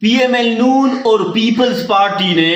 P M L نون اور Peoples party نے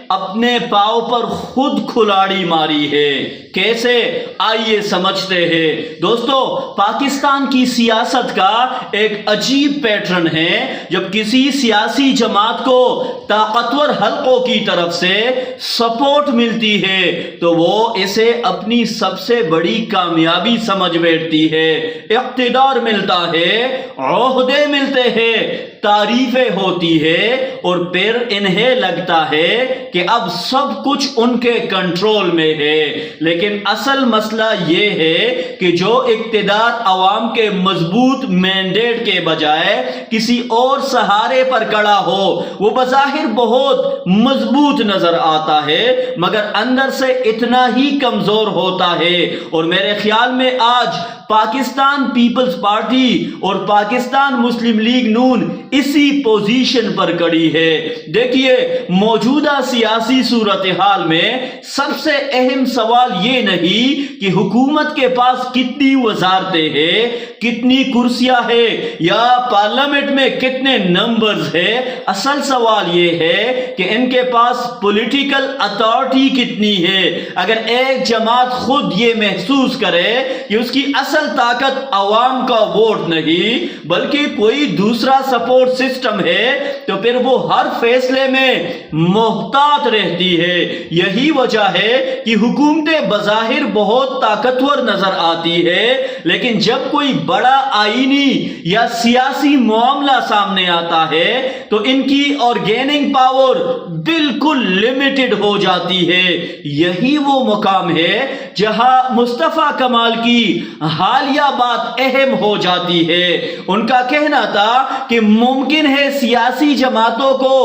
اپنے پاؤں پر خود کھلاڑی ماری ہے۔ کیسے؟ آئیے سمجھتے ہیں۔ دوستو، پاکستان کی سیاست کا ایک عجیب پیٹرن ہے۔ جب کسی سیاسی جماعت کو طاقتور حلقوں کی طرف سے سپورٹ ملتی ہے تو وہ اسے اپنی سب سے بڑی کامیابی سمجھ بیٹھتی ہے۔ اقتدار ملتا ہے، عہدے ملتے ہیں، تعریفیں ہوتی ہے اور پھر انہیں لگتا ہے کہ اب سب کچھ ان کے کنٹرول میں ہے۔ لیکن اصل مسئلہ یہ ہے کہ جو اقتدار عوام کے مضبوط مینڈیٹ کے بجائے کسی اور سہارے پر کھڑا ہو، وہ بظاہر بہت مضبوط نظر آتا ہے مگر اندر سے اتنا ہی کمزور ہوتا ہے۔ اور میرے خیال میں آج پاکستان پیپلز پارٹی اور پاکستان مسلم لیگ نون اسی پوزیشن پر کھڑی ہے۔ دیکھیے، موجودہ سیاسی صورتحال میں سب سے اہم سوال یہ نہیں کہ حکومت کے پاس کتنی وزارتیں ہیں، کتنی کرسیاں ہیں یا پارلیمنٹ میں کتنے نمبرز ہیں۔ اصل سوال یہ ہے کہ ان کے پاس پولیٹیکل اتھارٹی کتنی ہے۔ اگر ایک جماعت خود یہ محسوس کرے کہ اس کی اصل طاقت عوام کا ووٹ نہیں بلکہ کوئی دوسرا سپورٹ سسٹم ہے تو پھر وہ ہر فیصلے میں محتاط رہتی ہے۔ یہی وجہ ہے کہ حکومتیں بظاہر بہت طاقتور نظر آتی ہے لیکن جب کوئی بڑا آئینی یا سیاسی معاملہ سامنے آتا ہے تو ان کی آرگیننگ پاور بالکل لمیٹڈ ہو جاتی ہے۔ یہی وہ مقام ہے جہاں مصطفیٰ کمال کی حالیہ بات اہم ہو جاتی ہے۔ ان کا کہنا تھا کہ ممکن ہے سیاسی جماعتوں کو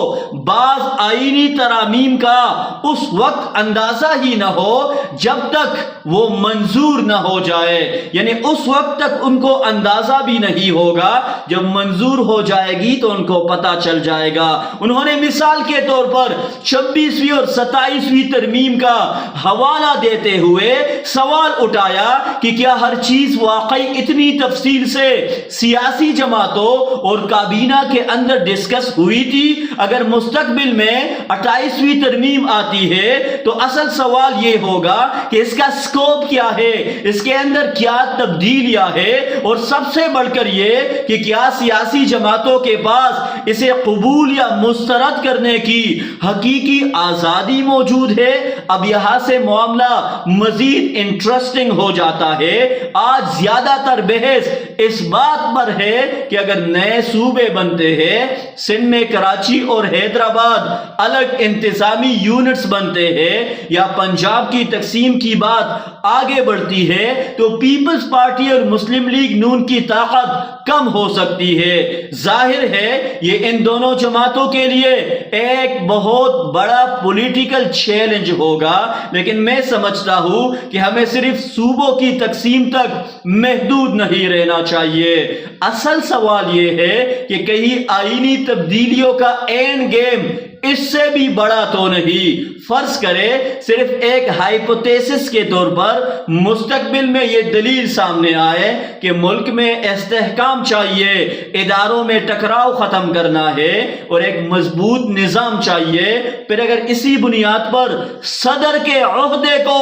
بعض آئینی ترامیم کا اس وقت اندازہ ہی نہ ہو جب تک وہ منظور نہ ہو جائے، یعنی اس وقت تک ان کو اندازہ بھی نہیں ہوگا، جب منظور ہو جائے گی تو ان کو پتہ چل جائے گا۔ انہوں نے مثال کے طور پر 26ویں اور 27ویں ترمیم کا حوالہ دیتے ہوئے سوال اٹھایا کہ کیا ہر چیز واقعی اتنی تفصیل سے سیاسی جماعتوں اور کابینہ کے اندر ڈسکس ہوئی تھی؟ اگر مستقبل میں 28ویں ترمیم آتی ہے تو اصل سوال یہ ہوگا کہ اس کا سکوپ کیا ہے، اس کے اندر کیا تبدیلیاں ہے، اور سب سے بڑھ کر یہ کہ کیا سیاسی جماعتوں کے پاس اسے قبول یا مسترد کرنے کی حقیقی آزادی موجود ہے۔ اب یہاں سے معاملہ مزید انٹرسٹنگ ہو جاتا ہے۔ آج زیادہ تر بحث اس بات پر ہے کہ اگر نئے صوبے بنتے ہیں، سندھ میں کراچی اور حیدرآباد الگ انتظامی یونٹس بنتے ہیں یا پنجاب کی تقسیم کی بات آگے بڑھتی ہے تو پیپلز پارٹی اور مسلم لیگ نون کی طاقت کم ہو سکتی ہے۔ ظاہر ہے یہ ان دونوں جماعتوں کے لیے ایک بہت بڑا پولیٹیکل چیلنج ہوگا، لیکن میں سمجھتا ہوں کہ ہمیں صرف صوبوں کی تقسیم تک محدود نہیں رہنا چاہیے۔ اصل سوال یہ ہے کہ کئی آئینی تبدیلیوں کا اینڈ گیم اس سے بھی بڑا تو نہیں۔ فرض کرے صرف ایک ہائپوتھیسس کے طور پر مستقبل میں یہ دلیل سامنے آئے کہ ملک میں استحکام چاہیے، اداروں میں ٹکراؤ ختم کرنا ہے اور ایک مضبوط نظام چاہیے، پھر اگر اسی بنیاد پر صدر کے عہدے کو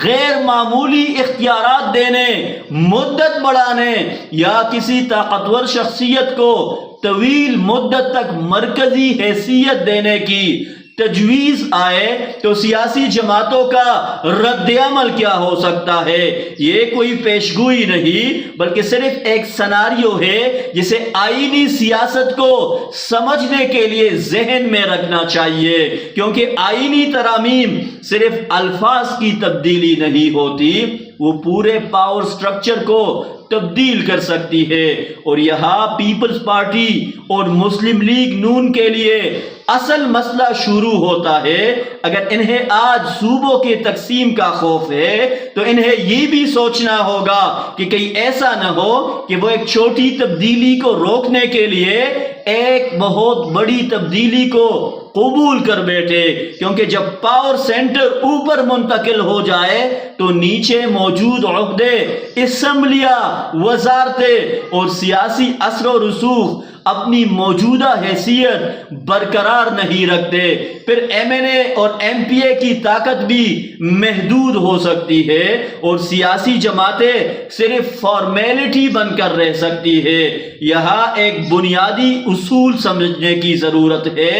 غیر معمولی اختیارات دینے، مدت بڑھانے یا کسی طاقتور شخصیت کو طویل مدت تک مرکزی حیثیت دینے کی تجویز آئے تو سیاسی جماعتوں کا رد عمل کیا ہو سکتا ہے؟ یہ کوئی پیشگوئی نہیں بلکہ صرف ایک سناریو ہے جسے آئینی سیاست کو سمجھنے کے لیے ذہن میں رکھنا چاہیے، کیونکہ آئینی ترامیم صرف الفاظ کی تبدیلی نہیں ہوتی، وہ پورے پاور سٹرکچر کو تبدیل کر سکتی ہے۔ اور یہاں پیپلز پارٹی اور مسلم لیگ نون کے لیے اصل مسئلہ شروع ہوتا ہے۔ اگر انہیں آج صوبوں کی تقسیم کا خوف ہے تو انہیں یہ بھی سوچنا ہوگا کہ کہیں ایسا نہ ہو کہ وہ ایک چھوٹی تبدیلی کو روکنے کے لیے ایک بہت بڑی تبدیلی کو قبول کر بیٹھے، کیونکہ جب پاور سینٹر اوپر منتقل ہو جائے تو نیچے موجود عہدے، اسمبلیاں، وزارتیں اور سیاسی اثر و رسوخ اپنی موجودہ حیثیت برقرار نہیں رکھتے، پھر ایم این اے اور ایم پی اے کی طاقت بھی محدود ہو سکتی ہے اور سیاسی جماعتیں صرف فارمیلٹی بن کر رہ سکتی ہے۔ یہاں ایک بنیادی اصول سمجھنے کی ضرورت ہے،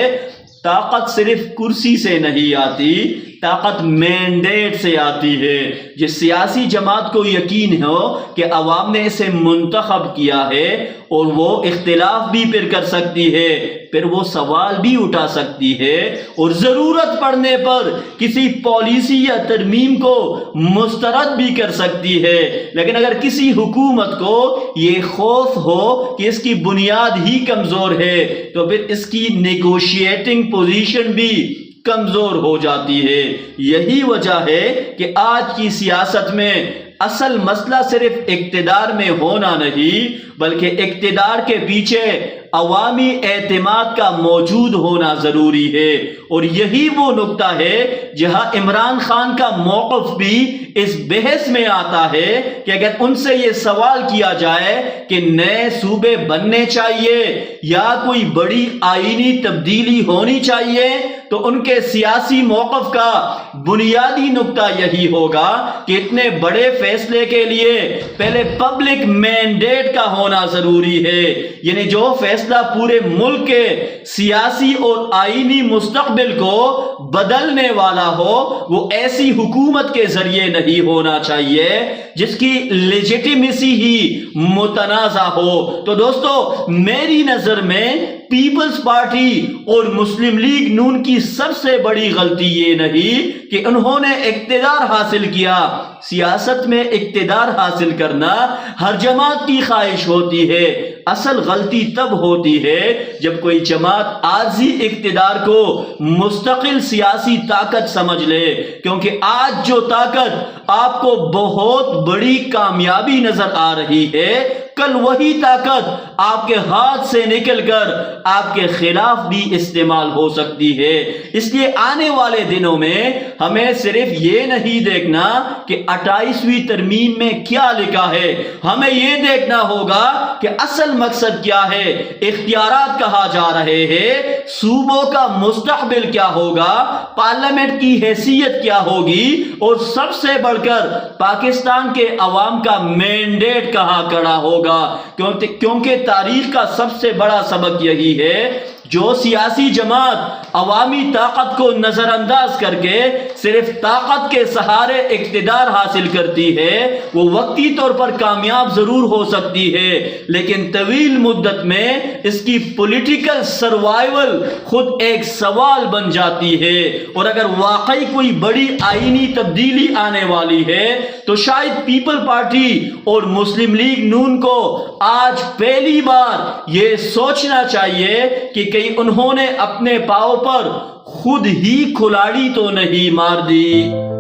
طاقت صرف کرسی سے نہیں آتی، طاقت مینڈیٹ سے آتی ہے۔ جس سیاسی جماعت کو یقین ہو کہ عوام نے اسے منتخب کیا ہے اور وہ اختلاف بھی پھر کر سکتی ہے، پھر وہ سوال بھی اٹھا سکتی ہے اور ضرورت پڑنے پر کسی پالیسی یا ترمیم کو مسترد بھی کر سکتی ہے۔ لیکن اگر کسی حکومت کو یہ خوف ہو کہ اس کی بنیاد ہی کمزور ہے تو پھر اس کی نیگوشیٹنگ پوزیشن بھی کمزور ہو جاتی ہے۔ یہی وجہ ہے کہ آج کی سیاست میں اصل مسئلہ صرف اقتدار میں ہونا نہیں بلکہ اقتدار کے پیچھے عوامی اعتماد کا موجود ہونا ضروری ہے، اور یہی وہ نقطہ ہے جہاں عمران خان کا موقف بھی اس بحث میں آتا ہے کہ اگر ان سے یہ سوال کیا جائے کہ نئے صوبے بننے چاہیے یا کوئی بڑی آئینی تبدیلی ہونی چاہیے تو ان کے سیاسی موقف کا بنیادی نقطہ یہی ہوگا کہ اتنے بڑے فیصلے کے لیے پہلے پبلک مینڈیٹ کا ہونا ضروری ہے، یعنی جو فیصلہ پورے ملک کے سیاسی اور آئینی مستقبل کو بدلنے والا ہو وہ ایسی حکومت کے ذریعے نہیں ہونا چاہیے جس کی لیجیٹیمیسی ہی متنازع ہو۔ تو دوستو میری نظر میں پیپلز پارٹی اور مسلم لیگ نون کی سب سے بڑی غلطی یہ نہیں کہ انہوں نے اقتدار حاصل کیا۔ سیاست میں اقتدار حاصل کرنا ہر جماعت کی خواہش ہوتی ہے، اصل غلطی تب ہوتی ہے جب کوئی جماعت عارضی اقتدار کو مستقل سیاسی طاقت سمجھ لے، کیونکہ آج جو طاقت آپ کو بہت بڑی کامیابی نظر آ رہی ہے کل وہی طاقت آپ کے ہاتھ سے نکل کر آپ کے خلاف بھی استعمال ہو سکتی ہے۔ اس لیے آنے والے دنوں میں ہمیں صرف یہ نہیں دیکھنا کہ 28ویں ترمیم میں کیا لکھا ہے، ہمیں یہ دیکھنا ہوگا کہ اصل مقصد کیا ہے، اختیارات کہاں جا رہے ہیں، صوبوں کا مستقبل کیا ہوگا، پارلیمنٹ کی حیثیت کیا ہوگی، اور سب سے بڑھ کر پاکستان کے عوام کا مینڈیٹ کہاں کھڑا ہوگا، کیونکہ تاریخ کا سب سے بڑا سبق یہی ہے جو سیاسی جماعت عوامی طاقت کو نظر انداز کر کے صرف طاقت کے سہارے اقتدار حاصل کرتی ہے وہ وقتی طور پر کامیاب ضرور ہو سکتی ہے لیکن طویل مدت میں اس کی پولیٹیکل سروائیول خود ایک سوال بن جاتی ہے، اور اگر واقعی کوئی بڑی آئینی تبدیلی آنے والی ہے تو شاید پیپل پارٹی اور مسلم لیگ نون کو آج پہلی بار یہ سوچنا چاہیے کہ کہیں انہوں نے اپنے پاؤں پر خود ہی کھلاڑی تو نہیں مار دی۔